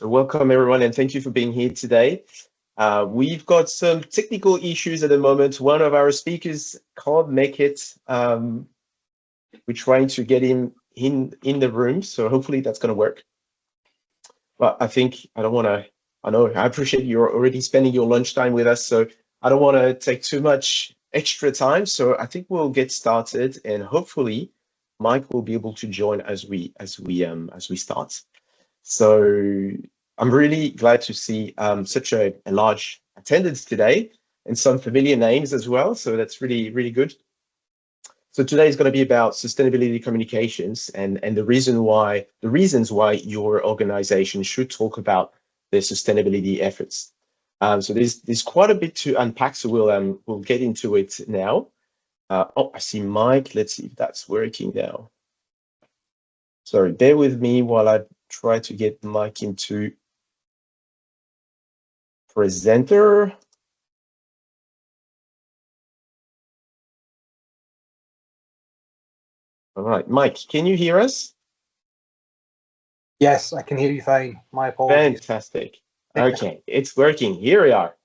So welcome everyone, and thank you for being here today. We've got some technical issues at the moment. One of our speakers can't make it. We're trying to get him in the room, so hopefully that's going to work. But I think I appreciate you're already spending your lunchtime with us, so I don't want to take too much extra time. So I think we'll get started, and hopefully Mike will be able to join as we start. So I'm really glad to see such a large attendance today and some familiar names as well. So that's really, really good. So today is going to be about sustainability communications and the reasons why your organization should talk about their sustainability efforts. So there's quite a bit to unpack. So we'll get into it now. I see Mike. Let's see if that's working now. Sorry, bear with me while I try to get Mike into presenter. All right, Mike, can you hear us? Yes, I can hear you fine. My apologies. Fantastic. Okay, it's working. Here we are.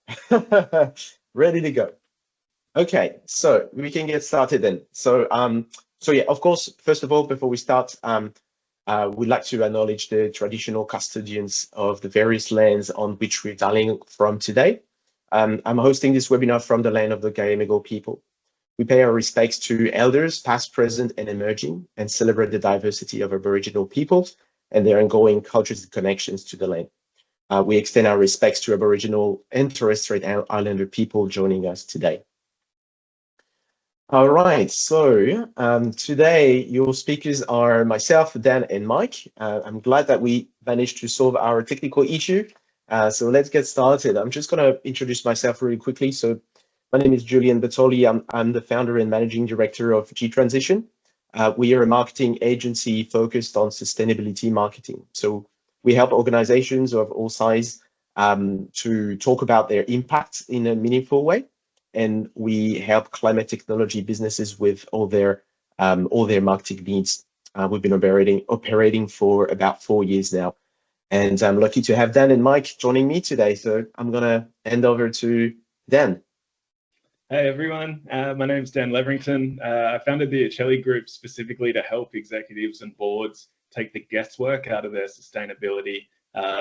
Ready to go. Okay, so we can get started then. So yeah, of course, first of all, before we start, we'd like to acknowledge the traditional custodians of the various lands on which we're dialing from today. I'm hosting this webinar from the land of the Gayamigal people. We pay our respects to elders, past, present, and emerging, and celebrate the diversity of Aboriginal peoples and their ongoing cultures and connections to the land. We extend our respects to Aboriginal and Torres Strait Islander people joining us today. All right, so today your speakers are myself, Dan, and Mike. I'm glad that we managed to solve our technical issue. So let's get started. I'm just going to introduce myself really quickly. So my name is Julian Bertoli. I'm the founder and managing director of G-Transition. We are a marketing agency focused on sustainability marketing. So we help organizations of all sizes to talk about their impact in a meaningful way. And we help climate technology businesses with all their marketing needs. We've been operating for about 4 years now. And I'm lucky to have Dan and Mike joining me today. So I'm going to hand over to Dan. Hey everyone, my name's Dan Leverington. I founded the Acelli Group specifically to help executives and boards take the guesswork out of their sustainability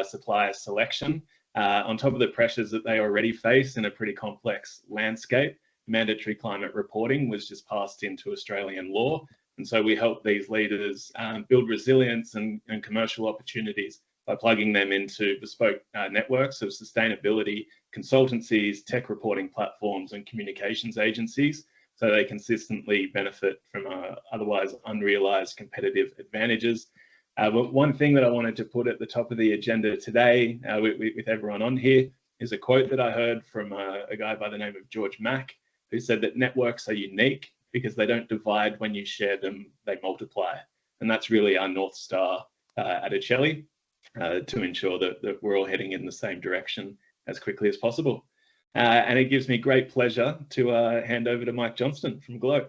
supplier selection. On top of the pressures that they already face in a pretty complex landscape, mandatory climate reporting was just passed into Australian law. And so we help these leaders build resilience and commercial opportunities by plugging them into bespoke networks of sustainability consultancies, tech reporting platforms, and communications agencies, so they consistently benefit from otherwise unrealized competitive advantages. But one thing that I wanted to put at the top of the agenda today with everyone on here is a quote that I heard from a guy by the name of George Mack, who said that networks are unique because they don't divide when you share them, they multiply. And that's really our North Star at Acelli, to ensure that we're all heading in the same direction as quickly as possible. And it gives me great pleasure to hand over to Mike Johnston from Glow.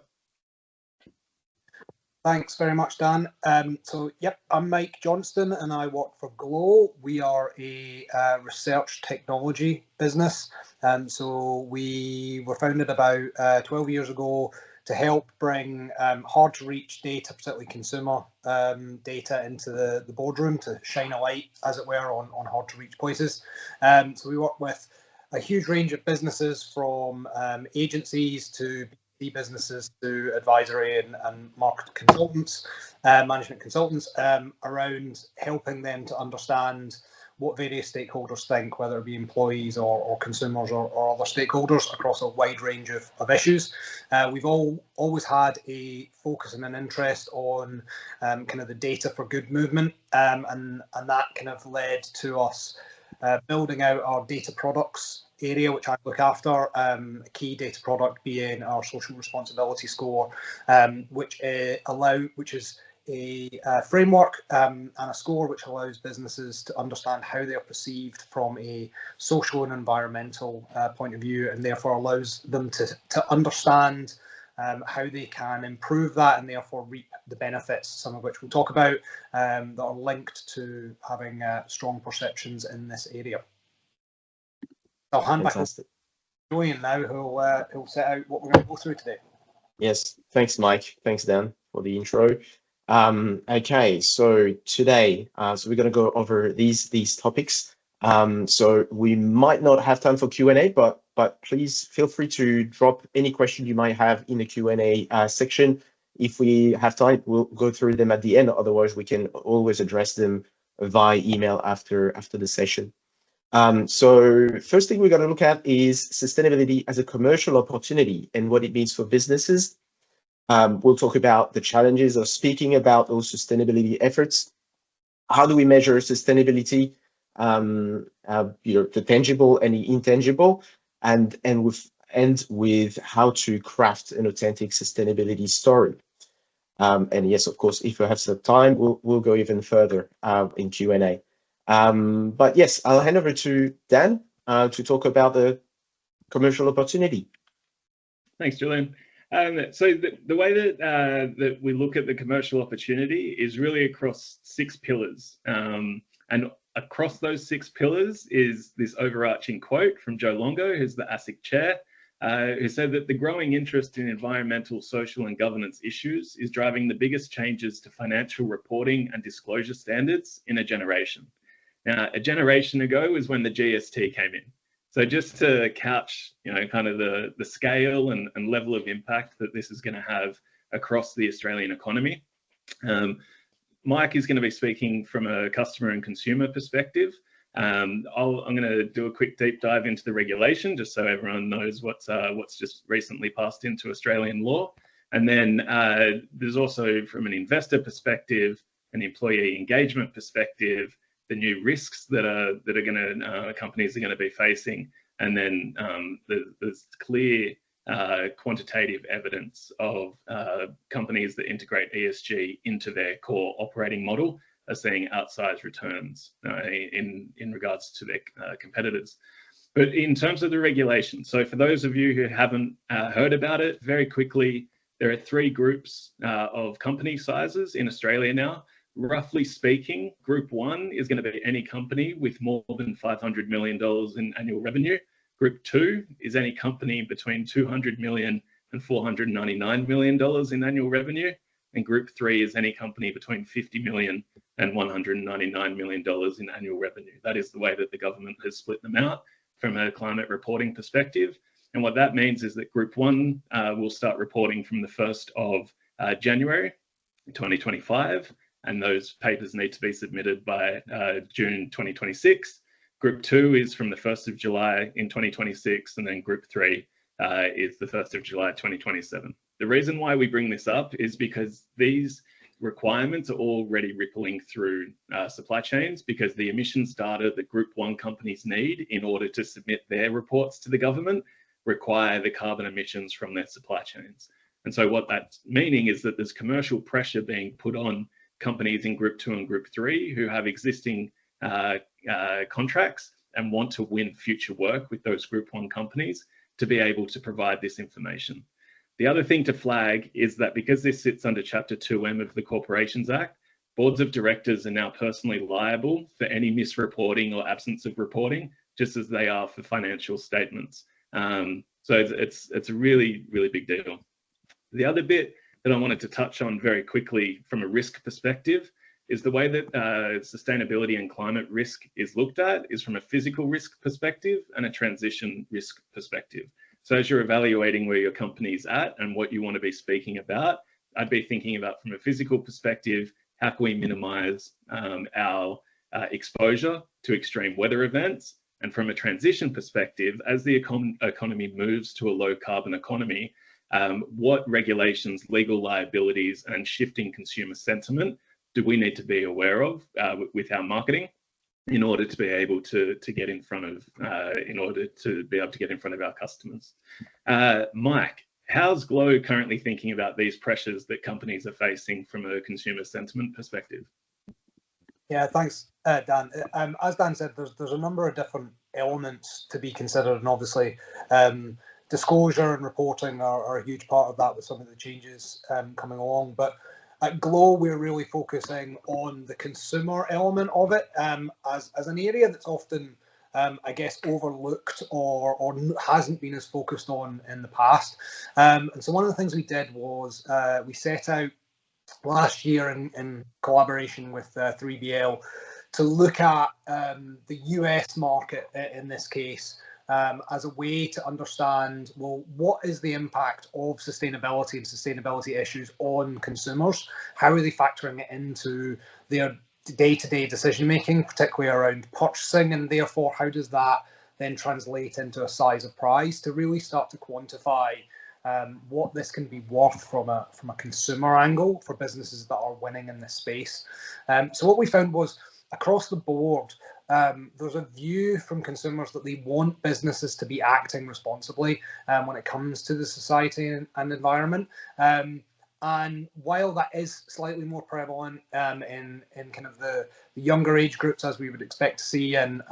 Thanks very much, Dan. Yep, I'm Mike Johnston and I work for Glow. We are a research technology business. So we were founded about 12 years ago to help bring hard to reach data, particularly consumer data, into the boardroom to shine a light, as it were, on hard to reach places. So we work with a huge range of businesses, from agencies to businesses to advisory and market consultants, management consultants, around helping them to understand what various stakeholders think, whether it be employees or consumers or other stakeholders across a wide range of issues. We've always had a focus and an interest on kind of the data for good movement, and that kind of led to us building out our data products area, which I look after. A key data product being our social responsibility score, which is a framework and a score which allows businesses to understand how they are perceived from a social and environmental point of view, and therefore allows them to understand how they can improve that and therefore reap the benefits, some of which we'll talk about, that are linked to having strong perceptions in this area. I'll hand back over to Julian now, who'll set out what we're going to go through today. Yes, thanks, Mike. Thanks, Dan, for the intro. Okay, so today, so we're going to go over these topics. So we might not have time for Q&A, but please feel free to drop any question you might have in the Q&A section. If we have time, we'll go through them at the end. Otherwise, we can always address them via email after the session. So first thing we're going to look at is sustainability as a commercial opportunity and what it means for businesses. We'll talk about the challenges of speaking about those sustainability efforts. How do we measure sustainability? The tangible and the intangible, and with how to craft an authentic sustainability story. And yes, of course, if we have some time, we'll go even further in Q&A. But yes, I'll hand over to Dan to talk about the commercial opportunity. Thanks, Julian. So the way that we look at the commercial opportunity is really across 6 pillars. And across those 6 pillars is this overarching quote from Joe Longo, who's the ASIC chair, who said that the growing interest in environmental, social, and governance issues is driving the biggest changes to financial reporting and disclosure standards in a generation. Now, a generation ago is when the GST came in. So just to couch, kind of the scale and level of impact that this is going to have across the Australian economy. Mike is going to be speaking from a customer and consumer perspective. I'm going to do a quick deep dive into the regulation, just so everyone knows what's just recently passed into Australian law. And then there's also, from an investor perspective, an employee engagement perspective, the new risks that companies are going to be facing, and then there's clear quantitative evidence of companies that integrate ESG into their core operating model are seeing outsized returns in regards to their competitors. But in terms of the regulation, so for those of you who haven't heard about it, very quickly, there are 3 groups of company sizes in Australia now. Roughly speaking, Group 1 is going to be any company with more than $500 million in annual revenue. Group 2 is any company between $200 million and $499 million in annual revenue. And Group 3 is any company between $50 million and $199 million in annual revenue. That is the way that the government has split them out from a climate reporting perspective. And what that means is that Group 1 will start reporting from the 1st of January 2025. And those papers need to be submitted by June 2026. Group 2 is from the 1st of July in 2026, and then Group 3 is the 1st of July 2027. The reason why we bring this up is because these requirements are already rippling through supply chains, because the emissions data that Group 1 companies need in order to submit their reports to the government require the carbon emissions from their supply chains. And so what that's meaning is that there's commercial pressure being put on companies in Group 2 and Group 3 who have existing contracts and want to win future work with those Group 1 companies to be able to provide this information. The other thing to flag is that because this sits under Chapter 2M of the Corporations Act, boards of directors are now personally liable for any misreporting or absence of reporting, just as they are for financial statements. So it's a really, really big deal. The other bit that I wanted to touch on very quickly from a risk perspective is the way that sustainability and climate risk is looked at is from a physical risk perspective and a transition risk perspective. So as you're evaluating where your company's at and what you want to be speaking about, I'd be thinking about from a physical perspective, how can we minimize our exposure to extreme weather events? And from a transition perspective, as the economy moves to a low carbon economy, what regulations, legal liabilities, and shifting consumer sentiment do we need to be aware of with our marketing in order to be able to get in front of our customers? Mike, how's Glow currently thinking about these pressures that companies are facing from a consumer sentiment perspective? Yeah, thanks, Dan. As Dan said, there's a number of different elements to be considered, and obviously disclosure and reporting are a huge part of that with some of the changes coming along. But at Glow, we're really focusing on the consumer element of it as an area that's often, I guess, overlooked or hasn't been as focused on in the past. And so one of the things we did was we set out last year in collaboration with 3BL to look at the US market in this case as a way to understand, well, what is the impact of sustainability and sustainability issues on consumers? How are they factoring it into their day-to-day decision making, particularly around purchasing, and therefore how does that then translate into a size of prize to really start to quantify what this can be worth from a consumer angle for businesses that are winning in this space. So what we found was across the board, there's a view from consumers that they want businesses to be acting responsibly when it comes to the society and environment. And while that is slightly more prevalent in kind of the younger age groups, as we would expect to see, and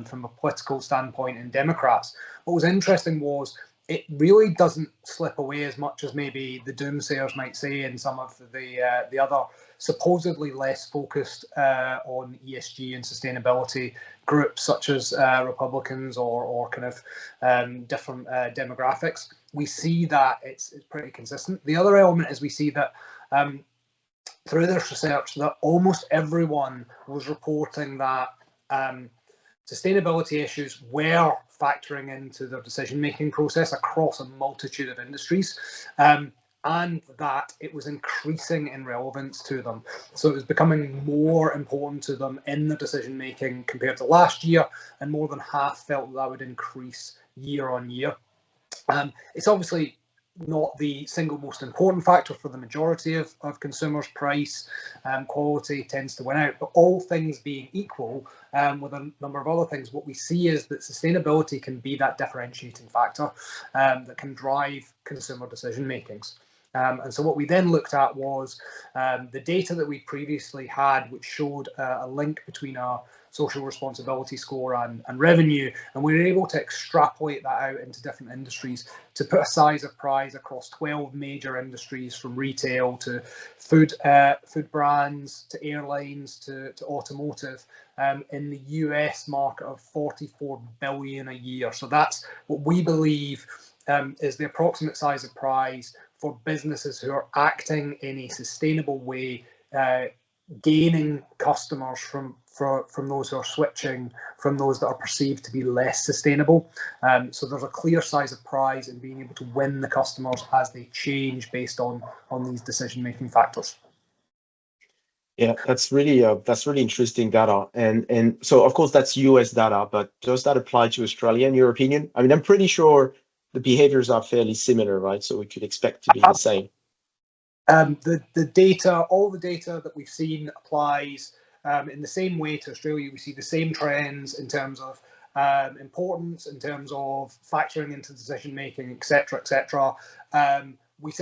from a political standpoint in Democrats, what was interesting was it really doesn't slip away as much as maybe the doomsayers might say in some of the other supposedly less focused on ESG and sustainability groups, such as Republicans or kind of different demographics. We see that it's pretty consistent. The other element is we see that through this research that almost everyone was reporting that sustainability issues were factoring into their decision-making process across a multitude of industries, and that it was increasing in relevance to them. So it was becoming more important to them in their decision-making compared to last year, and more than half felt that would increase year on year. It's obviously not the single most important factor for the majority of consumers. Price, quality tends to win out, but all things being equal, with a number of other things, what we see is that sustainability can be that differentiating factor that can drive consumer decision makings. And so what we then looked at was the data that we previously had, which showed a link between our social responsibility score and revenue, and we were able to extrapolate that out into different industries to put a size of prize across 12 major industries, from retail to food brands to airlines to automotive, in the US market of 44 billion a year. So that's what we believe is the approximate size of prize for businesses who are acting in a sustainable way, gaining customers from those who are switching from those that are perceived to be less sustainable. So there's a clear size of prize in being able to win the customers as they change based on these decision-making factors. Yeah, that's really interesting data, and so of course that's US data, but does that apply to Australia in your opinion? I mean, I'm pretty sure the behaviors are fairly similar, right? So we could expect to be the same. The data, all the data that we've seen applies in the same way to Australia. We see the same trends in terms of importance, in terms of factoring into decision making, etc., etc. We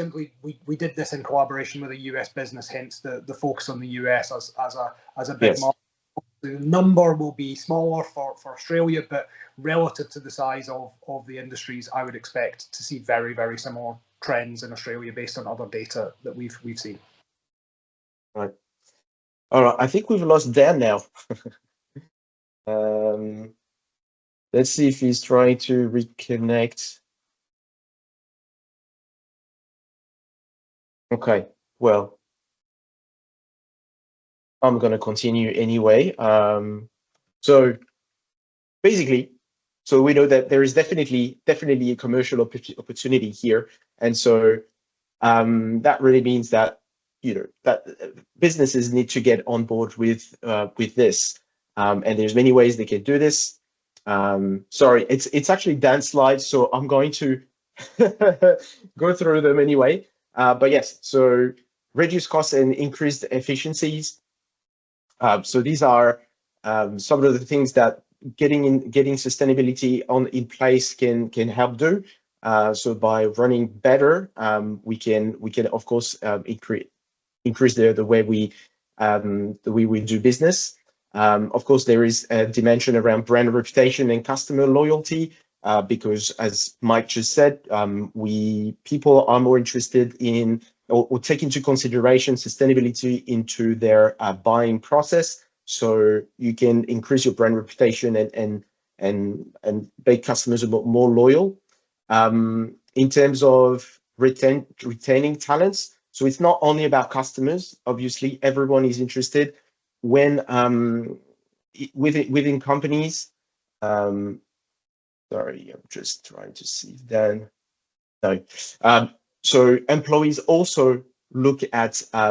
did this in collaboration with a US business, hence the focus on the US as a big market. The number will be smaller for Australia, but relative to the size of the industries, I would expect to see very, very similar trends in Australia based on other data that we've seen. Right. All right. I think we've lost Dan now. Let's see if he's trying to reconnect. Okay. Well, I'm going to continue anyway. So basically, so we know that there is definitely a commercial opportunity here, and so that really means that that businesses need to get on board with this, and there's many ways they can do this. Sorry, it's actually Dan's slides, so I'm going to go through them anyway. But yes, so reduce costs and increase efficiencies. So these are some of the things that getting sustainability in place can help do. So by running better, we can of course increase the way we do business. Of course, there is a dimension around brand reputation and customer loyalty. because as Mike just said, people are more interested in or take into consideration sustainability into their buying process. So you can increase your brand reputation and make customers a bit more loyal. In terms of retaining talents, so it's not only about customers. Obviously, everyone is interested when within companies. Sorry, I'm just trying to see then. No. So employees also look at our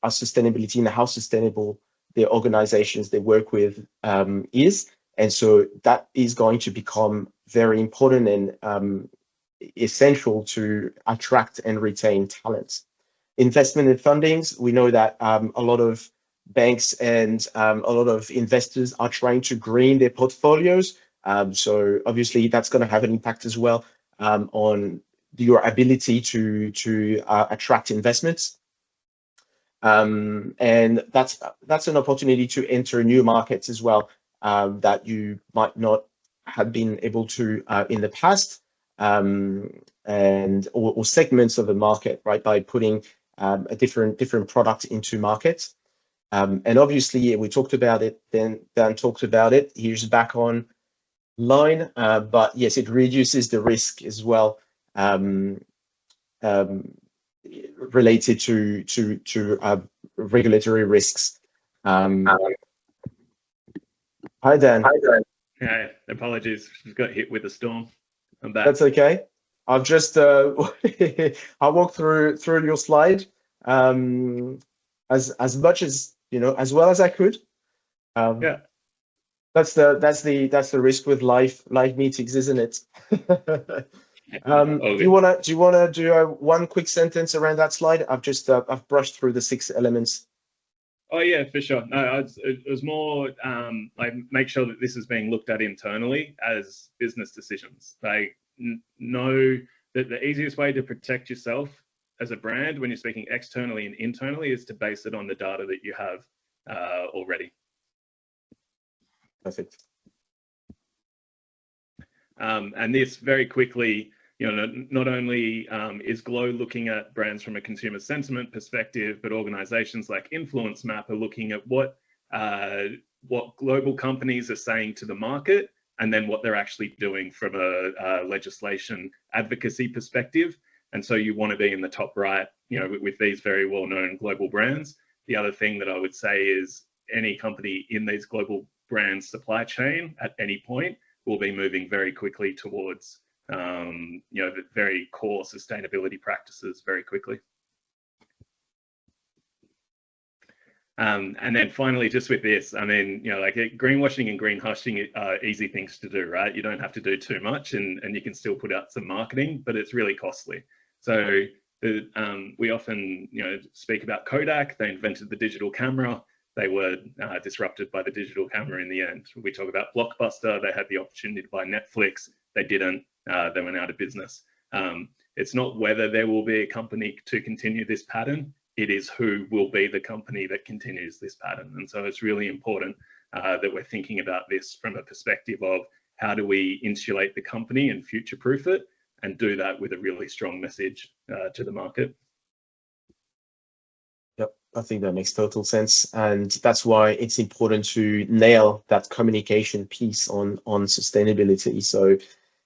sustainability and how sustainable the organizations they work with is. And so that is going to become very important and essential to attract and retain talents. Investment and fundings, we know that a lot of banks and a lot of investors are trying to green their portfolios. So obviously that's going to have an impact as well on your ability to attract investments. And that's an opportunity to enter new markets as well that you might not have been able to in the past, and or segments of the market, right, by putting a different product into markets. And obviously we talked about it, then Dan talked about it. Here's back on line, but yes, it reduces the risk as well, related to regulatory risks. Hi Dan. Hey, apologies, just got hit with a storm. I'm back. That's okay. I've just I walked through your slide as much as as well as I could. Yeah. That's the risk with live meetings, isn't it? Do you wanna do one quick sentence around that slide? I've brushed through the 6 elements. Oh yeah, for sure. No, it was more like make sure that this is being looked at internally as business decisions. Like know that the easiest way to protect yourself as a brand when you're speaking externally and internally is to base it on the data that you have already. Perfect. And this very quickly, not only is Glow looking at brands from a consumer sentiment perspective, but organizations like Influence Map are looking at what global companies are saying to the market, and then what they're actually doing from a legislation advocacy perspective. And so you want to be in the top right, with these very well-known global brands. The other thing that I would say is any company in these global brands supply chain at any point will be moving very quickly towards the very core sustainability practices very quickly. And then finally, just with this, I mean, like greenwashing and greenhushing are easy things to do, right? You don't have to do too much, and you can still put out some marketing, but it's really costly. So we often, speak about Kodak. They invented the digital camera. They were disrupted by the digital camera in the end. We talk about Blockbuster. They had the opportunity to buy Netflix. They didn't. They went out of business. It's not whether there will be a company to continue this pattern. It is who will be the company that continues this pattern. And so it's really important that we're thinking about this from a perspective of how do we insulate the company and future-proof it, and do that with a really strong message to the market. Yep, I think that makes total sense. And that's why it's important to nail that communication piece on sustainability. So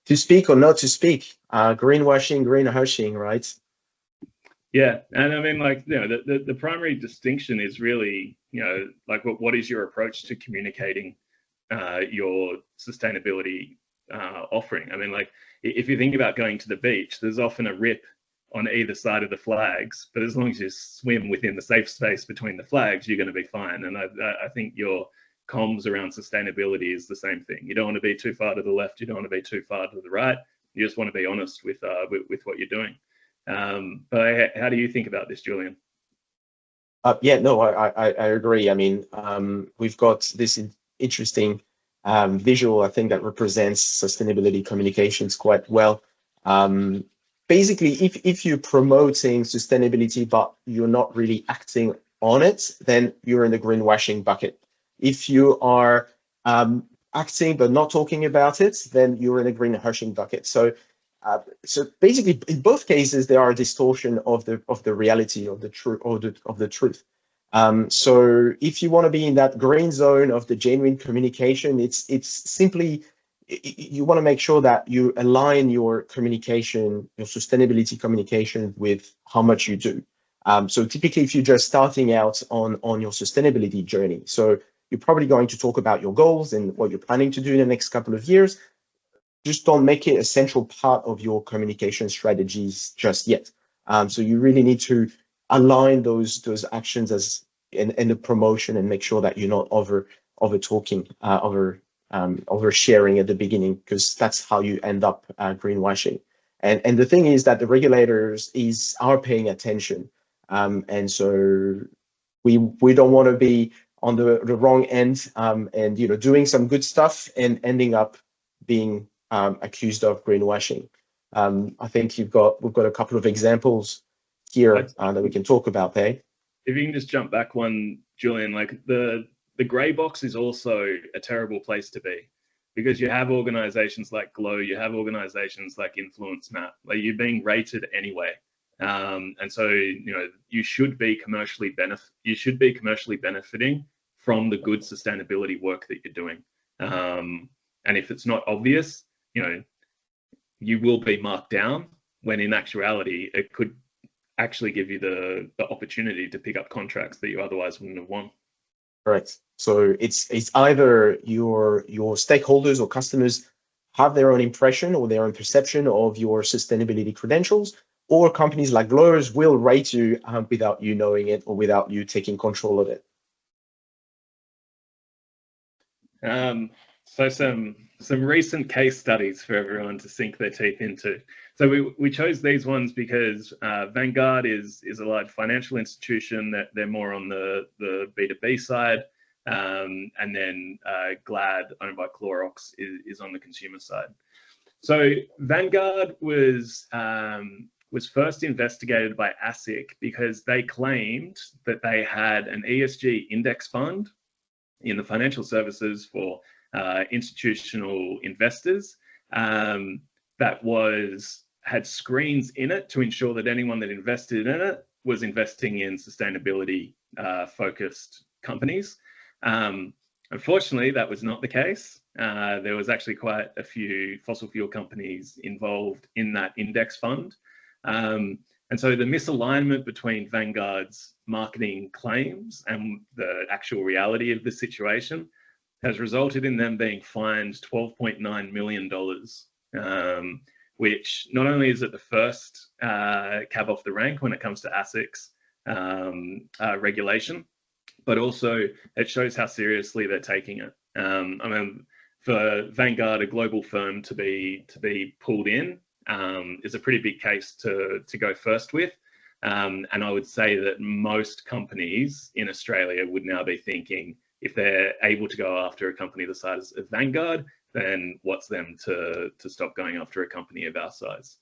to speak or not to speak, greenwashing, greenhushing, right? Yeah, and I mean, like, the primary distinction is really, like, what is your approach to communicating your sustainability offering? I mean, like, if you think about going to the beach, there's often a rip on either side of the flags, but as long as you swim within the safe space between the flags, you're going to be fine. And I think your comms around sustainability is the same thing. You don't want to be too far to the left. You don't want to be too far to the right. You just want to be honest with what you're doing. But how do you think about this, Julian? Yeah, no, I agree. I mean, we've got this interesting visual, I think, that represents sustainability communications quite well. Basically, if you're promoting sustainability, but you're not really acting on it, then you're in the greenwashing bucket. If you are acting but not talking about it, then you're in a greenhushing bucket. So basically, in both cases, there are a distortion of the reality of the truth of the truth. So if you want to be in that green zone of the genuine communication, it's simply you want to make sure that you align your communication, your sustainability communication, with how much you do. So typically, if you're just starting out on your sustainability journey, so you're probably going to talk about your goals and what you're planning to do in the next couple of years. Just don't make it a central part of your communication strategies just yet. So you really need to align those actions as in the promotion and make sure that you're not over talking, over sharing at the beginning, because that's how you end up greenwashing. And the thing is that the regulators are paying attention, and so we don't want to be on the wrong end, and doing some good stuff and ending up being accused of greenwashing. I think we've got a couple of examples here that we can talk about there. If you can just jump back one, Julian, like the grey box is also a terrible place to be, because you have organizations like Glow, you have organizations like Influence Map, like you're being rated anyway. And so, you should be commercially benefiting from the good sustainability work that you're doing. And if it's not obvious, you will be marked down, when in actuality, it could actually give you the opportunity to pick up contracts that you otherwise wouldn't have won. Correct. So it's either your stakeholders or customers have their own impression or their own perception of your sustainability credentials, or companies like Glowers will rate you without you knowing it or without you taking control of it. So some recent case studies for everyone to sink their teeth into. So we chose these ones because Vanguard is a large financial institution that they're more on the B2B side, and then Glad, owned by Clorox, is on the consumer side. So Vanguard was first investigated by ASIC because they claimed that they had an ESG index fund in the financial services for institutional investors that had screens in it to ensure that anyone that invested in it was investing in sustainability focused companies. Unfortunately, that was not the case. There was actually quite a few fossil fuel companies involved in that index fund. And so the misalignment between Vanguard's marketing claims and the actual reality of the situation has resulted in them being fined $12.9 million, which not only is it the first cab off the rank when it comes to ASIC's regulation, but also it shows how seriously they're taking it. I mean, for Vanguard, a global firm, to be pulled in is a pretty big case to go first with. And I would say that most companies in Australia would now be thinking, if they're able to go after a company the size of Vanguard, then what's them to stop going after a company of our size?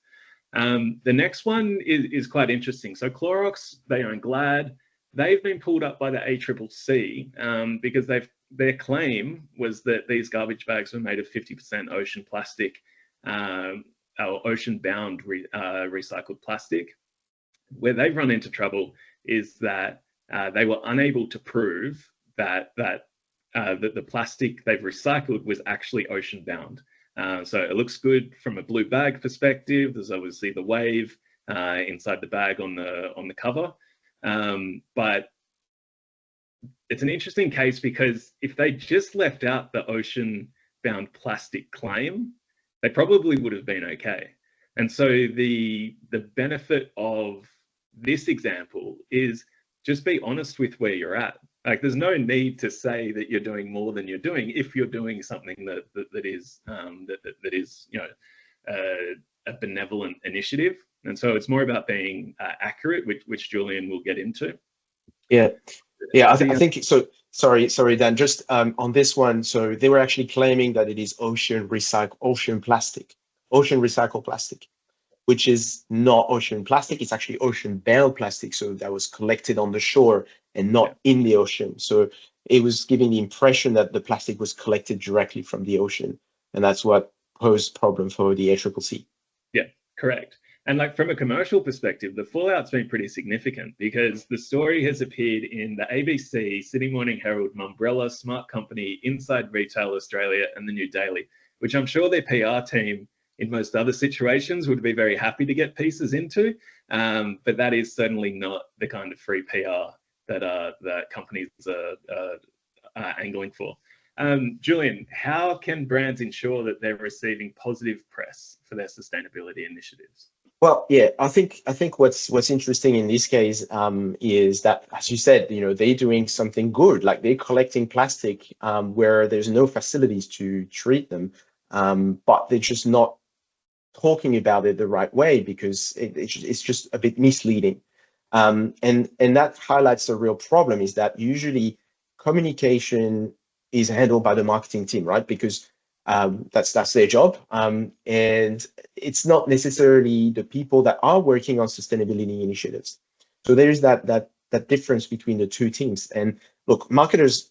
The next one is quite interesting. So Clorox, they own Glad. They've been pulled up by the ACCC because their claim was that these garbage bags were made of 50% ocean plastic, or ocean-bound recycled plastic. Where they've run into trouble is that they were unable to prove that the plastic they've recycled was actually ocean-bound. So it looks good from a blue bag perspective. There's obviously the wave inside the bag on the cover, but it's an interesting case because if they just left out the ocean-bound plastic claim, they probably would have been okay. And so the benefit of this example is just be honest with where you're at. Like, there's no need to say that you're doing more than you're doing if you're doing something that is a benevolent initiative. And so it's more about being accurate, which Julian will get into. Yeah, I think so. Sorry, Dan. Just on this one, so they were actually claiming that it is ocean recycled plastic, which is not ocean plastic. It's actually ocean-bound plastic. So that was collected on the shore and not in the ocean. So it was giving the impression that the plastic was collected directly from the ocean. And that's what posed problem for the ACCC. Yeah, correct. And like from a commercial perspective, the fallout's been pretty significant because the story has appeared in the ABC, Sydney Morning Herald, Mumbrella, Smart Company, Inside Retail Australia, and the New Daily, which I'm sure their PR team in most other situations would be very happy to get pieces into. But that is certainly not the kind of free PR that companies are angling for. Julian, how can brands ensure that they're receiving positive press for their sustainability initiatives? Well, yeah, I think what's interesting in this case is that, as you said, they're doing something good, like they're collecting plastic where there's no facilities to treat them, but they're just not talking about it the right way because it's just a bit misleading, and that highlights the real problem is that usually communication is handled by the marketing team, right? Because that's their job, and it's not necessarily the people that are working on sustainability initiatives. So there is that difference between the two teams. And look, the marketer's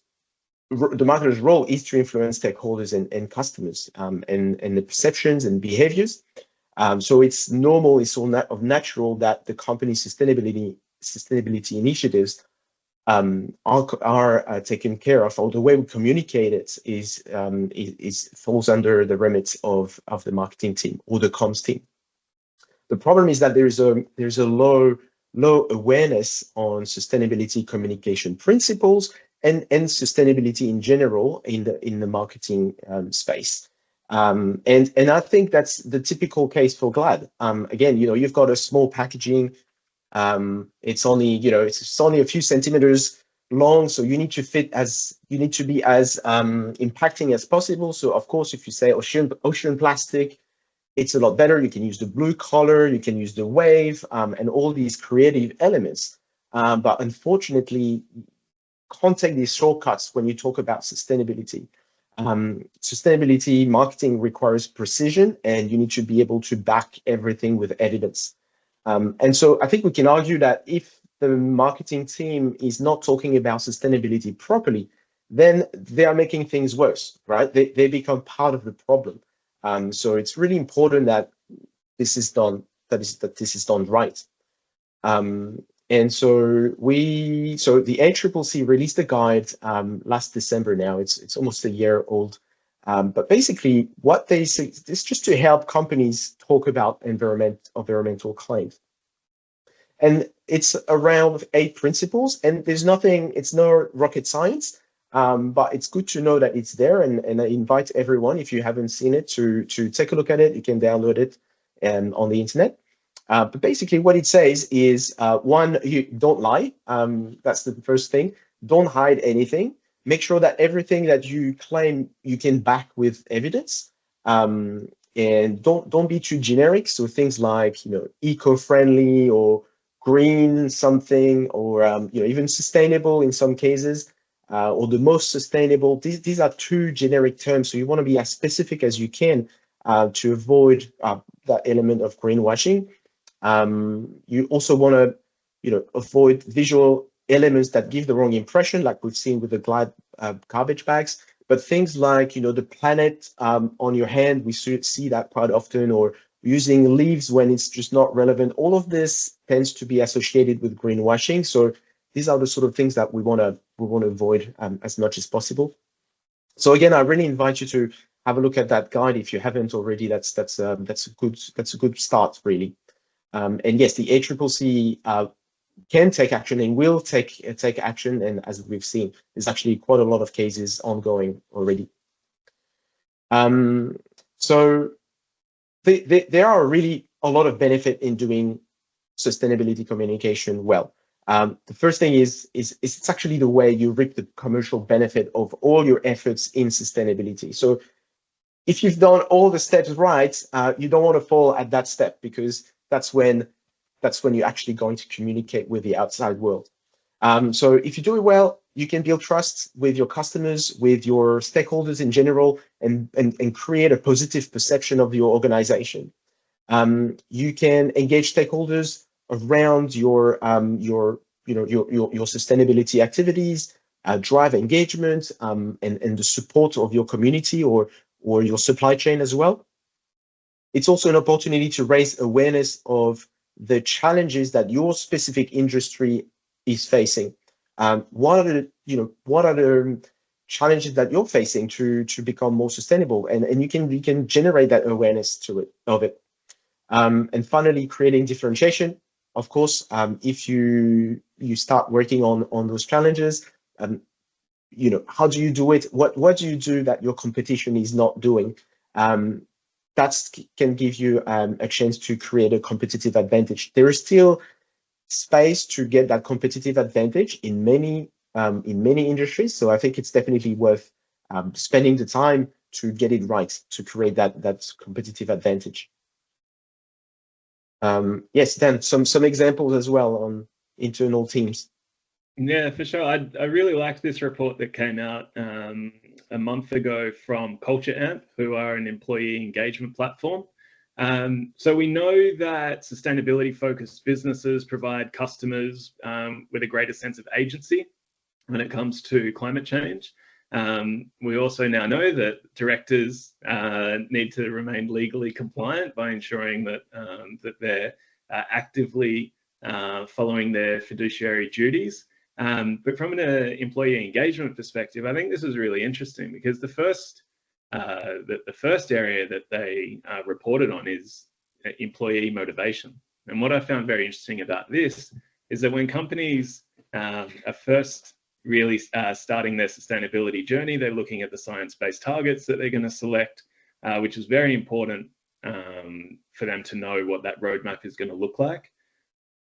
role is to influence stakeholders and customers, and the perceptions and behaviors. So it's normal, it's all natural that the company's sustainability initiatives are taken care of, or the way we communicate it is falls under the remit of the marketing team or the comms team. The problem is that there's a low awareness on sustainability communication principles and sustainability in general in the marketing space. And I think that's the typical case for Glad. Again, you've got a small packaging. It's only it's only a few centimeters long, so you need to be as impacting as possible. So of course, if you say ocean plastic, it's a lot better. You can use the blue color, you can use the wave, and all these creative elements. But unfortunately, can't take these shortcuts when you talk about sustainability. Sustainability marketing requires precision, and you need to be able to back everything with evidence. And so I think we can argue that if the marketing team is not talking about sustainability properly, then they are making things worse, right? They become part of the problem. So it's really important that this is done, that this is done right. And so the ACCC released a guide last December now. It's almost a year old. But basically, what they say is just to help companies talk about environmental claims. And it's around 8 principles, and it's no rocket science, but it's good to know that it's there. And I invite everyone, if you haven't seen it, to take a look at it. You can download it on the internet. But basically, what it says is, one, you don't lie. That's the first thing. Don't hide anything. Make sure that everything that you claim you can back with evidence, and don't be too generic. So things like eco-friendly or green something, or even sustainable in some cases, or the most sustainable. These are too generic terms. So you want to be as specific as you can to avoid that element of greenwashing. You also want to avoid visual elements that give the wrong impression, like we've seen with the Glad garbage bags. But things like the planet on your hand, we see that quite often, or using leaves when it's just not relevant. All of this tends to be associated with greenwashing. So these are the sort of things that we want to avoid as much as possible. So again, I really invite you to have a look at that guide if you haven't already. That's a good start, really. And yes, the ACCC can take action and will take action. And as we've seen, there's actually quite a lot of cases ongoing already. So there are really a lot of benefit in doing sustainability communication well. The first thing is it's actually the way you reap the commercial benefit of all your efforts in sustainability. So if you've done all the steps right, you don't want to fall at that step, because that's when you're actually going to communicate with the outside world. So if you do it well, you can build trust with your customers, with your stakeholders in general, and create a positive perception of your organization. You can engage stakeholders around your sustainability activities, drive engagement and the support of your community or your supply chain as well. It's also an opportunity to raise awareness of the challenges that your specific industry is facing. What are the challenges that you're facing to become more sustainable? And you can generate that awareness of it. And finally, creating differentiation. Of course, if you start working on those challenges, how do you do it? What do you do that your competition is not doing? That can give you a chance to create a competitive advantage. There is still space to get that competitive advantage in many industries. So I think it's definitely worth spending the time to get it right, to create that competitive advantage. Yes, Dan, some examples as well on internal teams. Yeah, for sure. I really liked this report that came out a month ago from Culture Amp, who are an employee engagement platform. So we know that sustainability-focused businesses provide customers with a greater sense of agency when it comes to climate change. We also now know that directors need to remain legally compliant by ensuring that that they're actively following their fiduciary duties. But from an employee engagement perspective, I think this is really interesting because the first area that they reported on is employee motivation. And what I found very interesting about this is that when companies are first really starting their sustainability journey, they're looking at the science-based targets that they're going to select, which is very important for them to know what that roadmap is going to look like.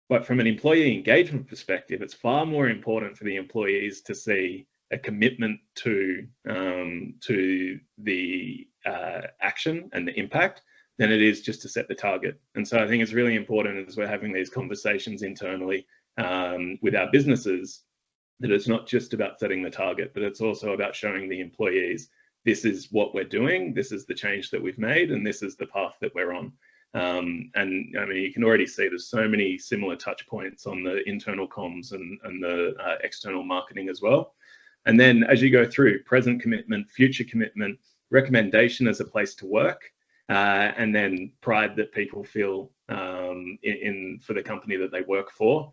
But from an employee engagement perspective, it's far more important for the employees to see a commitment to the action and the impact than it is just to set the target. And so I think it's really important as we're having these conversations internally with our businesses that it's not just about setting the target, but it's also about showing the employees this is what we're doing, this is the change that we've made, and this is the path that we're on. And I mean, you can already see there's so many similar touch points on the internal comms and the external marketing as well. And then as you go through present commitment, future commitment, recommendation as a place to work, and then pride that people feel for the company that they work for,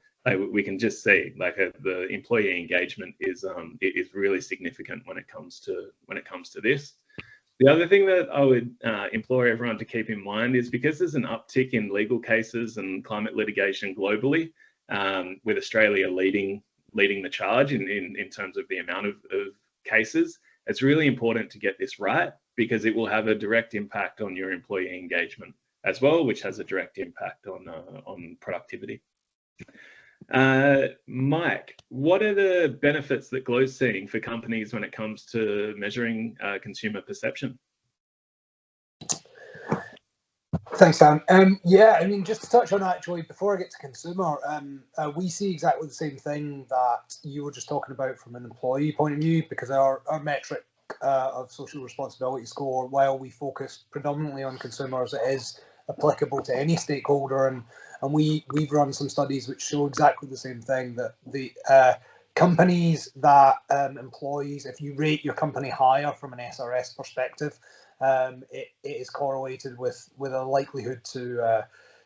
we can just see like the employee engagement is really significant when it comes to this. The other thing that I would implore everyone to keep in mind is because there's an uptick in legal cases and climate litigation globally, with Australia leading the charge in terms of the amount of cases, it's really important to get this right because it will have a direct impact on your employee engagement as well, which has a direct impact on productivity. Mike, what are the benefits that Glow's seeing for companies when it comes to measuring consumer perception? Thanks, Dan. Yeah, I mean, just to touch on actually, before I get to consumer, we see exactly the same thing that you were just talking about from an employee point of view, because our metric of social responsibility score, while we focus predominantly on consumers, it is applicable to any stakeholder, and we've run some studies which show exactly the same thing, that the companies that employees, if you rate your company higher from an SRS perspective, it is correlated with a likelihood to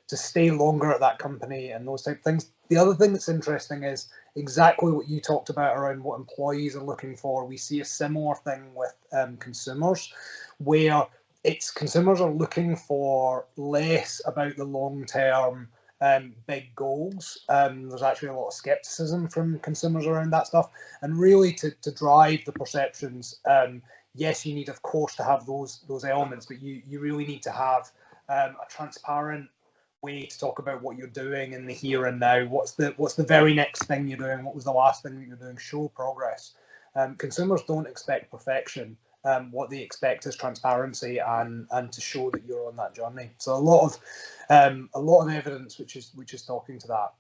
stay longer at that company and those type of things. The other thing that's interesting is exactly what you talked about around what employees are looking for. We see a similar thing with consumers, where consumers are looking for less about the long-term big goals. There's actually a lot of skepticism from consumers around that stuff, and really to drive the perceptions. Yes, you need, of course, to have those elements, but you really need to have a transparent way to talk about what you're doing in the here and now. What's the very next thing you're doing? What was the last thing that you're doing? Show progress. Consumers don't expect perfection. What they expect is transparency and to show that you're on that journey. So a lot of evidence which is talking to that.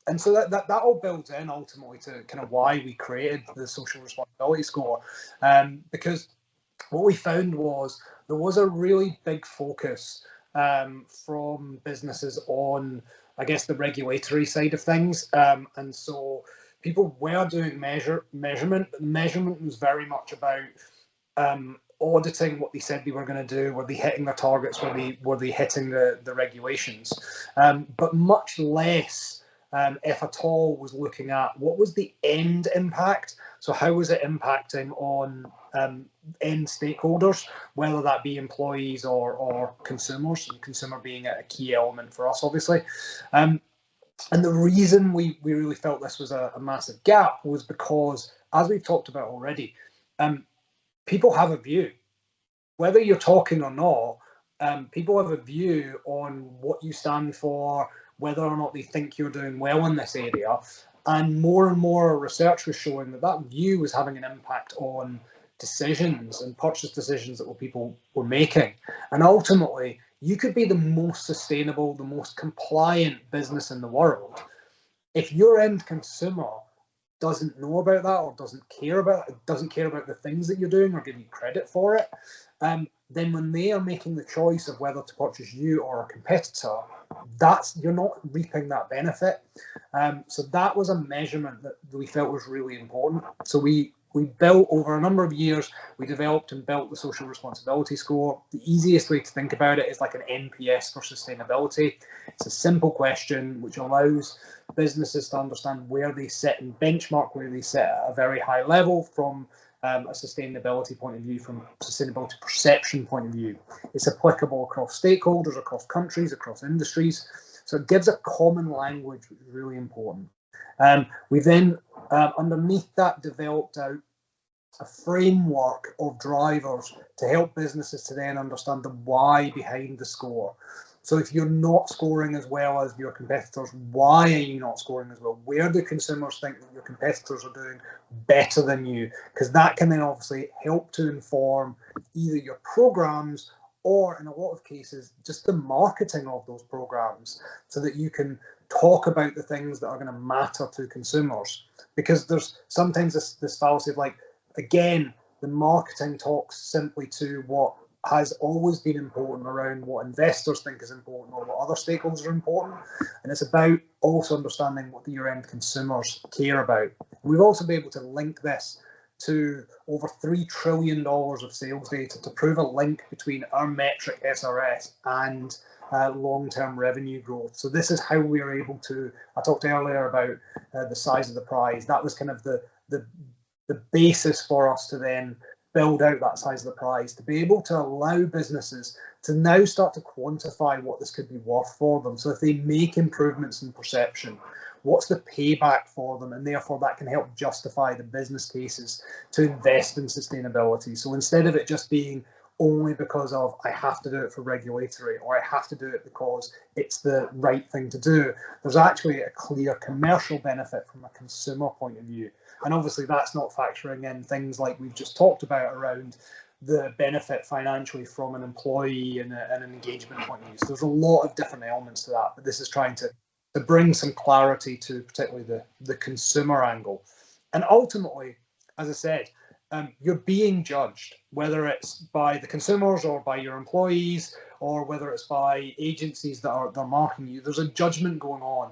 And so that all builds in ultimately to kind of why we created the social responsibility score, because what we found was there was a really big focus from businesses on, I guess, the regulatory side of things, and so people were doing measurement, but the measurement was very much about auditing what they said they were going to do. Were they hitting their targets? Were they hitting the regulations? But much less, if at all, was looking at what was the end impact. So how was it impacting on end stakeholders, whether that be employees or consumers, and consumer being a key element for us, obviously. And the reason we really felt this was a massive gap was because, as we've talked about already, people have a view. Whether you're talking or not, people have a view on what you stand for, whether or not they think you're doing well in this area. And more research was showing that view was having an impact on decisions and purchase decisions that people were making. And ultimately, you could be the most sustainable, the most compliant business in the world. If your end consumer doesn't know about that or doesn't care about the things that you're doing or give you credit for it, then when they are making the choice of whether to purchase you or a competitor, you're not reaping that benefit. So that was a measurement that we felt was really important. So we built, over a number of years, we developed and built the social responsibility score. The easiest way to think about it is like an NPS for sustainability. It's a simple question which allows businesses to understand where they sit and benchmark where they sit at a very high level from a sustainability point of view, from sustainability perception point of view. It's applicable across stakeholders, across countries, across industries. So it gives a common language, which is really important. We then, underneath that, developed out a framework of drivers to help businesses to then understand the why behind the score. So if you're not scoring as well as your competitors, why are you not scoring as well? Where do consumers think that your competitors are doing better than you? Because that can then obviously help to inform either your programs or, in a lot of cases, just the marketing of those programs, so that you can talk about the things that are going to matter to consumers. Because there's sometimes this fallacy of, like, again, the marketing talks simply to what has always been important around what investors think is important or what other stakeholders are important. And it's about also understanding what your end consumers care about. We've also been able to link this to over $3 trillion of sales data to prove a link between our metric SRS and long-term revenue growth. So this is how we are able to, I talked earlier about the size of the prize. That was kind of the basis for us to then build out that size of the prize, to be able to allow businesses to now start to quantify what this could be worth for them. So if they make improvements in perception, what's the payback for them? And therefore that can help justify the business cases to invest in sustainability. So instead of it just being only because of, I have to do it for regulatory, or I have to do it because it's the right thing to do, there's actually a clear commercial benefit from a consumer point of view. And obviously that's not factoring in things like we've just talked about around the benefit financially from an employee and an engagement point of view. So there's a lot of different elements to that, but this is trying to bring some clarity to particularly the consumer angle. And ultimately, as I said, you're being judged, whether it's by the consumers or by your employees, or whether it's by agencies that are marking you. There's a judgment going on.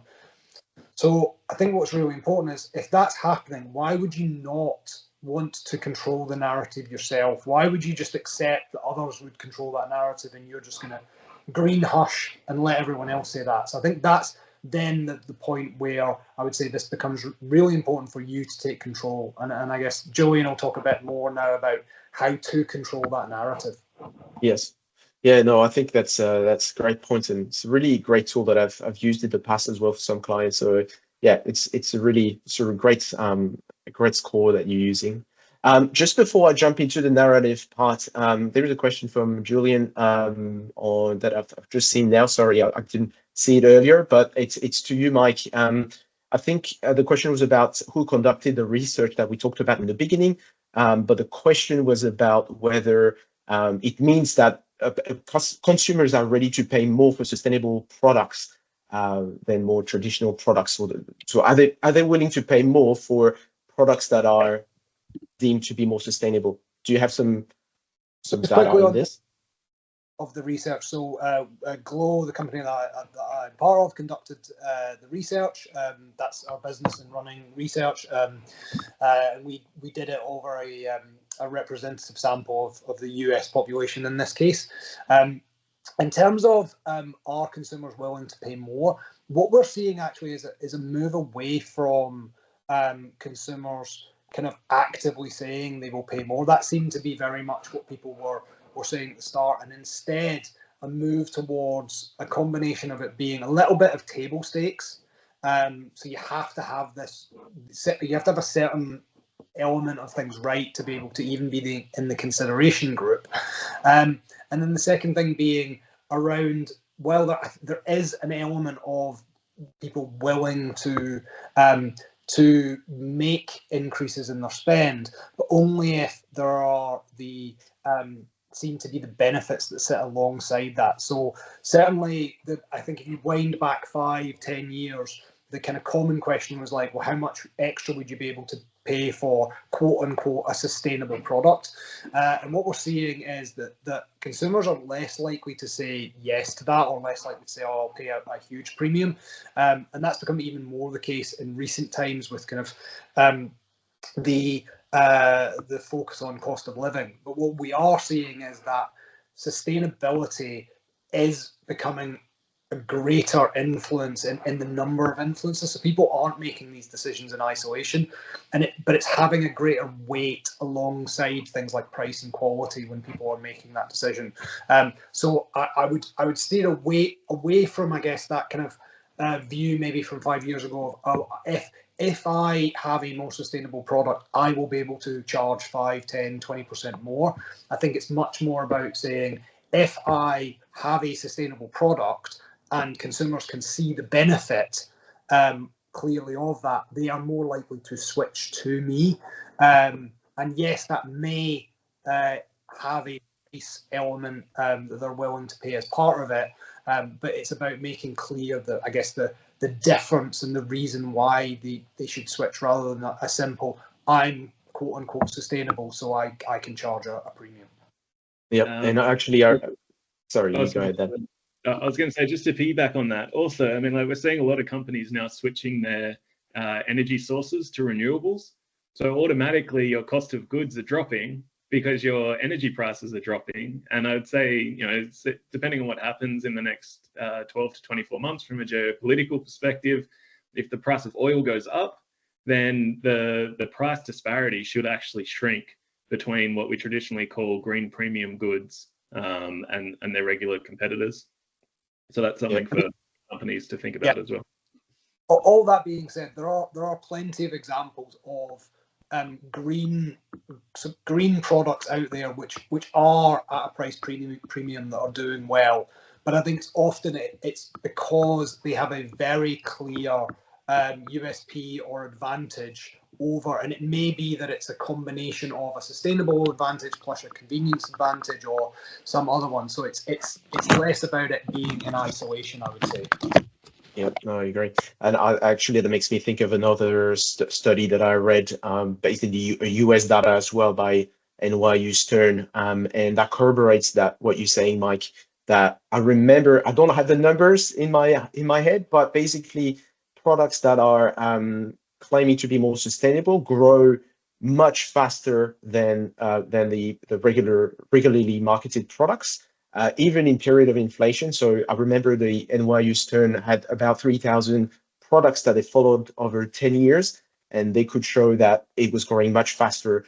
So I think what's really important is, if that's happening, why would you not want to control the narrative yourself? Why would you just accept that others would control that narrative and you're just going to green hush and let everyone else say that? So I think that's then the point where I would say this becomes really important for you to take control. And I guess Julian will talk a bit more now about how to control that narrative. Yes. Yeah, no, I think that's a great point, and it's a really great tool that I've used in the past as well for some clients. So yeah, it's a really sort of great score that you're using. Just before I jump into the narrative part, there is a question from Julian on that I've just seen now. Sorry, I didn't see it earlier, but it's to you, Mike. I think the question was about who conducted the research that we talked about in the beginning, but the question was about whether it means that consumers are ready to pay more for sustainable products than more traditional products. So are they willing to pay more for products that are deemed to be more sustainable? Do you have some data on this? the research. So Glow, the company that I'm part of, conducted the research. That's our business in running research. We did it over a representative sample of the US population in this case. In terms of are consumers willing to pay more, what we're seeing actually is a move away from consumers kind of actively saying they will pay more. That seemed to be very much what people were saying at the start, and instead a move towards a combination of it being a little bit of table stakes. So you have to have this, you have to have a certain element of things right to be able to even be in the consideration group. And then the second thing being around, well, there is an element of people willing to make increases in their spend, but only if there are the seem to be the benefits that sit alongside that. So certainly, I think if you wind back 5-10 years, the kind of common question was like, well, how much extra would you be able to pay for quote unquote a sustainable product? And what we're seeing is that consumers are less likely to say yes to that, or less likely to say, oh, I'll pay a huge premium. And that's become even more the case in recent times with kind of the focus on cost of living. But what we are seeing is that sustainability is becoming a greater influence in the number of influences. So people aren't making these decisions in isolation, but it's having a greater weight alongside things like price and quality when people are making that decision. So I would steer away from, I guess, that kind of view maybe from 5 years ago of, if I have a more sustainable product, I will be able to charge 5, 10, 20% more. I think it's much more about saying, if I have a sustainable product and consumers can see the benefit clearly of that, they are more likely to switch to me. And yes, that may have a price element that they're willing to pay as part of it, but it's about making clear that, I guess, the difference and the reason why they should switch, rather than a simple, I'm quote unquote sustainable, so I can charge a premium. Yep, and actually, sorry, you go ahead then. I was going to say, just to piggyback on that, also, I mean, like, we're seeing a lot of companies now switching their energy sources to renewables. So automatically your cost of goods are dropping because your energy prices are dropping. And I'd say, you know, depending on what happens in the next 12 to 24 months from a geopolitical perspective, if the price of oil goes up, then the price disparity should actually shrink between what we traditionally call green premium goods and their regular competitors. So that's something for companies to think about as well. All that being said, there are plenty of examples of green products out there which are at a price premium that are doing well. But I think it's because they have a very clear USP or advantage over, and it may be that it's a combination of a sustainable advantage plus a convenience advantage or some other one. So it's less about it being in isolation, I would say. Yeah, no, I agree. And actually, that makes me think of another study that I read based in the US data as well by NYU Stern, and that corroborates that what you're saying, Mike. That I remember, I don't have the numbers in my head, but basically, products that are claiming to be more sustainable grow much faster than the regularly marketed products. Even in period of inflation. So I remember the NYU Stern had about 3,000 products that they followed over 10 years, and they could show that it was growing much faster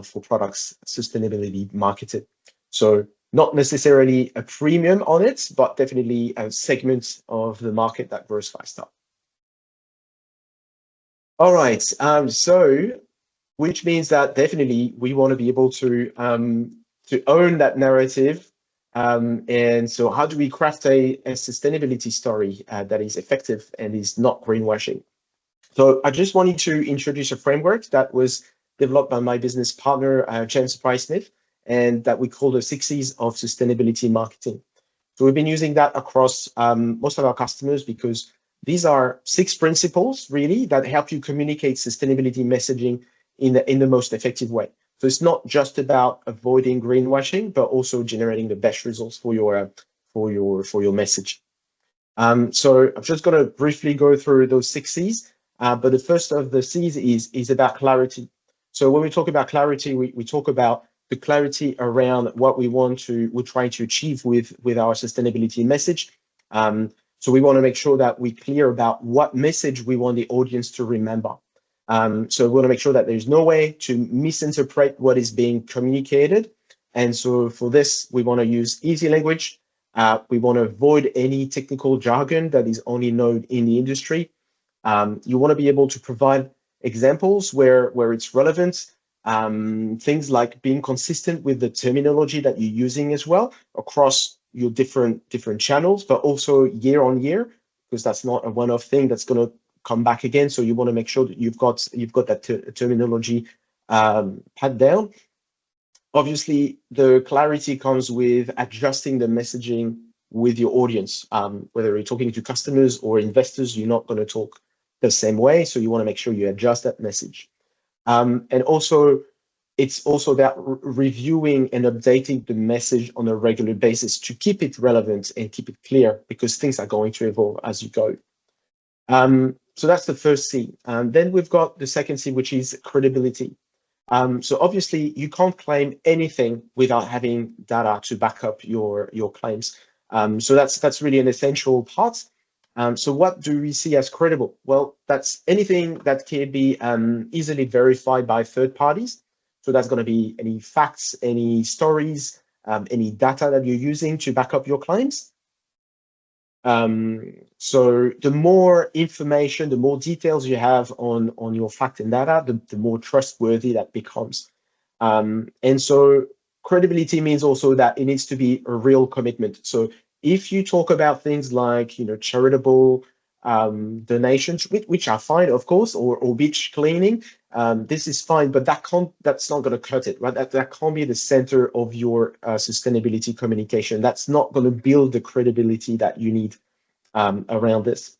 for products sustainability marketed. So not necessarily a premium on it, but definitely a segment of the market that grows faster. All right, so which means that definitely we want to be able to own that narrative. And so how do we craft a sustainability story that is effective and is not greenwashing? So I just wanted to introduce a framework that was developed by my business partner, James Price-Smith, and that we call the 6 C's of sustainability marketing. So we've been using that across most of our customers because these are 6 principles really that help you communicate sustainability messaging in the most effective way. So it's not just about avoiding greenwashing, but also generating the best results for your message. So I'm just going to briefly go through those 6 C's, but the first of the C's is about clarity. So when we talk about clarity, we talk about the clarity around what we're trying to achieve with our sustainability message. So we want to make sure that we're clear about what message we want the audience to remember. So we want to make sure that there's no way to misinterpret what is being communicated. And so for this, we want to use easy language. We want to avoid any technical jargon that is only known in the industry. You want to be able to provide examples where it's relevant. Things like being consistent with the terminology that you're using as well across your different channels, but also year on year, because that's not a one-off thing that's going to come back again. So you want to make sure that you've got that terminology pat down. Obviously, the clarity comes with adjusting the messaging with your audience. Whether you're talking to customers or investors, you're not going to talk the same way. So you want to make sure you adjust that message. And also, it's also about reviewing and updating the message on a regular basis to keep it relevant and keep it clear, because things are going to evolve as you go. So that's the first C. Then we've got the second C, which is credibility. So obviously, you can't claim anything without having data to back up your claims. So that's really an essential part. So what do we see as credible? Well, that's anything that can be easily verified by third parties. So that's going to be any facts, any stories, any data that you're using to back up your claims. So the more information, the more details you have on your fact and data, the more trustworthy that becomes. And so credibility means also that it needs to be a real commitment. So if you talk about things like, charitable donations, which are fine, of course, or beach cleaning, this is fine, but that's not going to cut it, right? That can't be the center of your sustainability communication. That's not going to build the credibility that you need around this.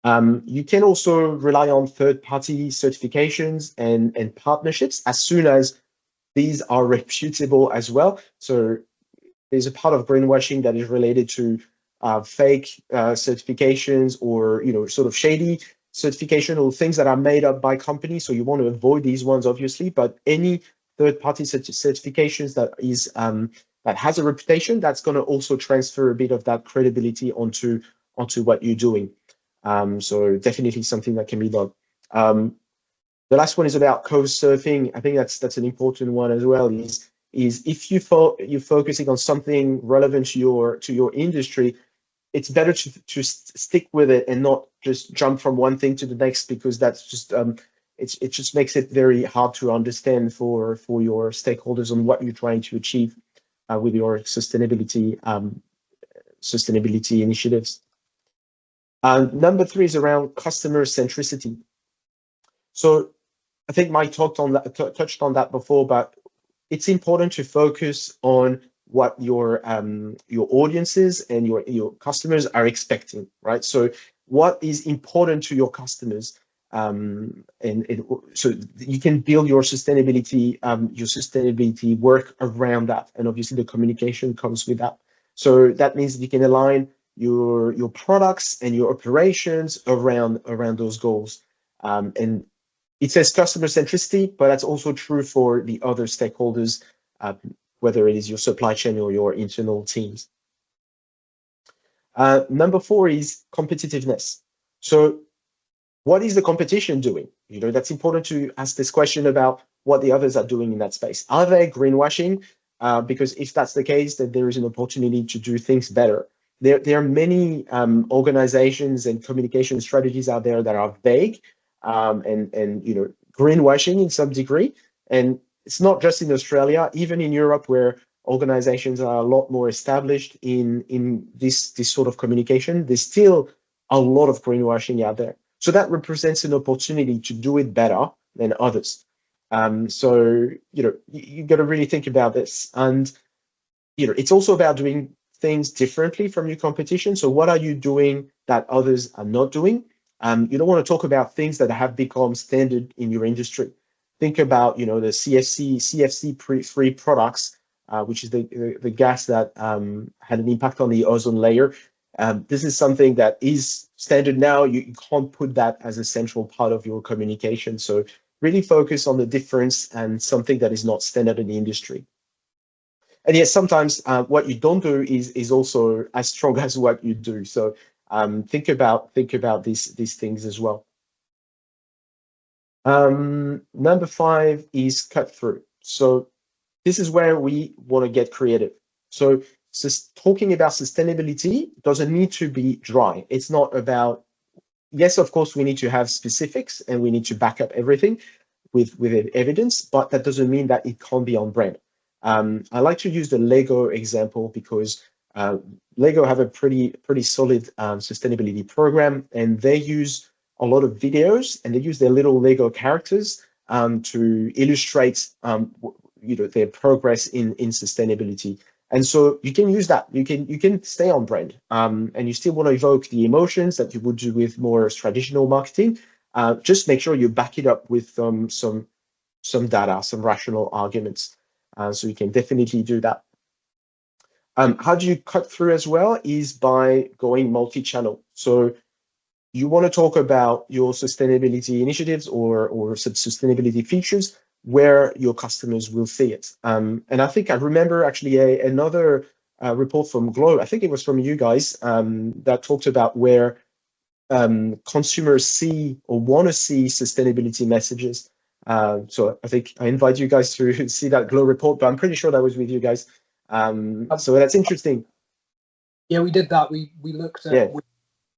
You can also rely on third-party certifications and partnerships as soon as these are reputable as well. So there's a part of greenwashing that is related to fake certifications or sort of shady certification or things that are made up by companies. So you want to avoid these ones, obviously. But any third-party certifications that has a reputation, that's going to also transfer a bit of that credibility onto what you're doing. So definitely something that can be done. The last one is about code surfing. I think that's an important one as well. Is if you're focusing on something relevant to your industry, it's better to stick with it and not just jump from one thing to the next, because that's just it just makes it very hard to understand for your stakeholders on what you're trying to achieve with your sustainability initiatives. Number 3 is around customer centricity. So I think Mike touched on that before, but it's important to focus on what your audiences and your customers are expecting, right? So what is important to your customers, and so you can build your sustainability work around that, and obviously the communication comes with that. So that means that you can align your products and your operations around those goals, and it says customer centricity, but that's also true for the other stakeholders, whether it is your supply chain or your internal teams. Number 4 is competitiveness. So what is the competition doing? That's important to ask this question about what the others are doing in that space. Are they greenwashing? Because if that's the case, then there is an opportunity to do things better. There are many organizations and communication strategies out there that are vague, and greenwashing in some degree. And it's not just in Australia, even in Europe, where organizations are a lot more established in this sort of communication, there's still a lot of greenwashing out there. So that represents an opportunity to do it better than others. So you got to really think about this. And it's also about doing things differently from your competition. So what are you doing that others are not doing? You don't want to talk about things that have become standard in your industry. think about, you know, the CFC-free products, which is the gas that had an impact on the ozone layer. This is something that is standard now. You can't put that as a central part of your communication. So really focus on the difference and something that is not standard in the industry. And yes, sometimes what you don't do is also as strong as what you do. So think about these things as well. Number 5 is cut through. So this is where we want to get creative. So talking about sustainability doesn't need to be dry. It's not about, yes, of course, we need to have specifics and we need to back up everything with evidence, but that doesn't mean that it can't be on brand. I like to use the Lego example because Lego have a pretty solid sustainability program, and they use a lot of videos and they use their little Lego characters to illustrate you know, their progress in sustainability. And so you can use that. You can stay on brand, and you still want to evoke the emotions that you would do with more traditional marketing. Just make sure you back it up with some data, some rational arguments. So you can definitely do that. How do you cut through as well is by going multi-channel. So you want to talk about your sustainability initiatives or sustainability features where your customers will see it. And I think I remember actually another report from Glow, I think it was from you guys, that talked about where consumers see or want to see sustainability messages. So I think I invite you guys to see that Glow report, but I'm pretty sure that was with you guys. So that's interesting. Yeah, we did that. We looked at Yeah.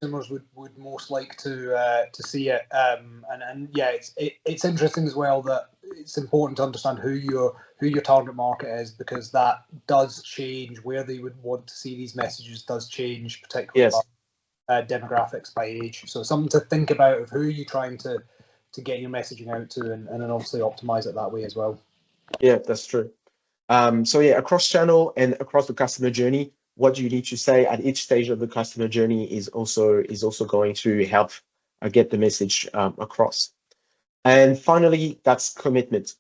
Consumers would most like to see it, and yeah, it's interesting as well that it's important to understand who your target market is, because that does change where they would want to see these messages. Does change, particularly Yes. by demographics, by age. So something to think about of who you're trying to get your messaging out to, and then obviously optimize it that way as well. Yeah, that's true. So yeah, across channel and across the customer journey, what do you need to say at each stage of the customer journey is also going to help get the message across. And finally, that's commitment.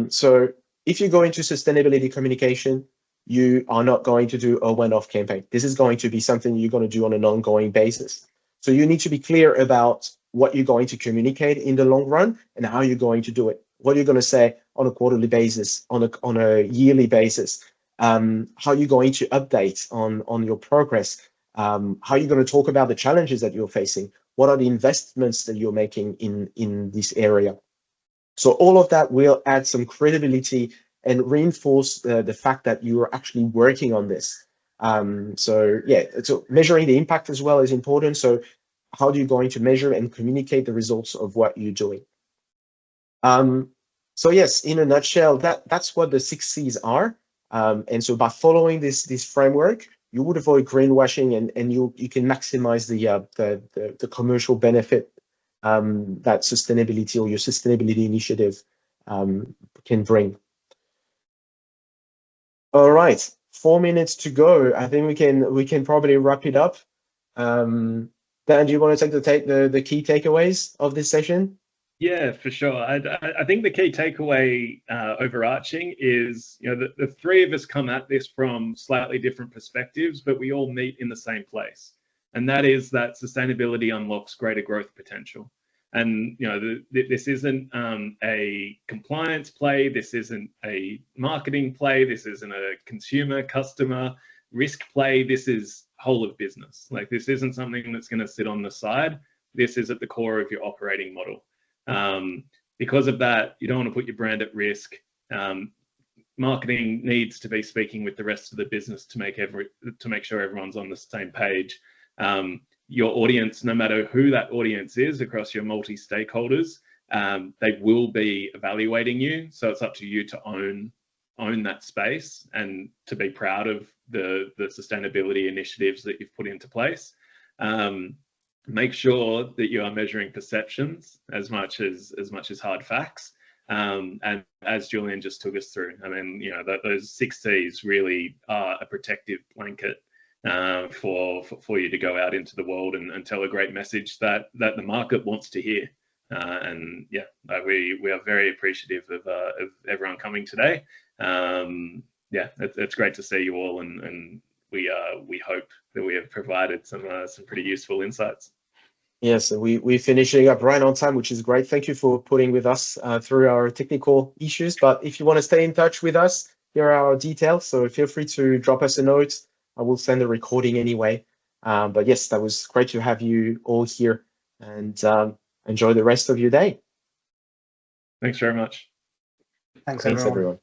So if you go into sustainability communication, you are not going to do a one-off campaign. This is going to be something you're going to do on an ongoing basis. So you need to be clear about what you're going to communicate in the long run and how you're going to do it. What you're going to say on a quarterly basis, on a yearly basis, how you're going to update on your progress, how you're going to talk about the challenges that you're facing, what are the investments that you're making in this area. So all of that will add some credibility and reinforce the fact that you are actually working on this. So yeah, so measuring the impact as well is important. So how are you going to measure and communicate the results of what you're doing? So yes, in a nutshell, that's what the 6 C's are. And so by following this framework, you would avoid greenwashing, and you can maximize the commercial benefit that sustainability or your sustainability initiative can bring. All right, 4 minutes to go. I think we can probably wrap it up. Dan, do you want to take the key takeaways of this session? Yeah, for sure. I think the key takeaway overarching is, you know, the three of us come at this from slightly different perspectives, but we all meet in the same place. And that is that sustainability unlocks greater growth potential. And, you know, this isn't a compliance play. This isn't a marketing play. This isn't a consumer customer risk play. This is whole of business. Like, this isn't something that's going to sit on the side. This is at the core of your operating model. Because of that, you don't want to put your brand at risk. Marketing needs to be speaking with the rest of the business to make sure everyone's on the same page. Your audience, no matter who that audience is across your multi-stakeholders, they will be evaluating you. So it's up to you to own that space and to be proud of the sustainability initiatives that you've put into place. Make sure that you are measuring perceptions as much as hard facts. And as Julian just took us through, I mean, you know, those 6 C's really are a protective blanket for you to go out into the world and tell a great message that the market wants to hear. And yeah, we are very appreciative of everyone coming today. Yeah, it's great to see you all, and we hope that we have provided some pretty useful insights. Yes, so we're finishing up right on time, which is great. Thank you for putting with us through our technical issues. But if you want to stay in touch with us, here are our details. So feel free to drop us a note. I will send a recording anyway. But yes, that was great to have you all here, and enjoy the rest of your day. Thanks very much. Thanks, Thanks, everyone. everyone.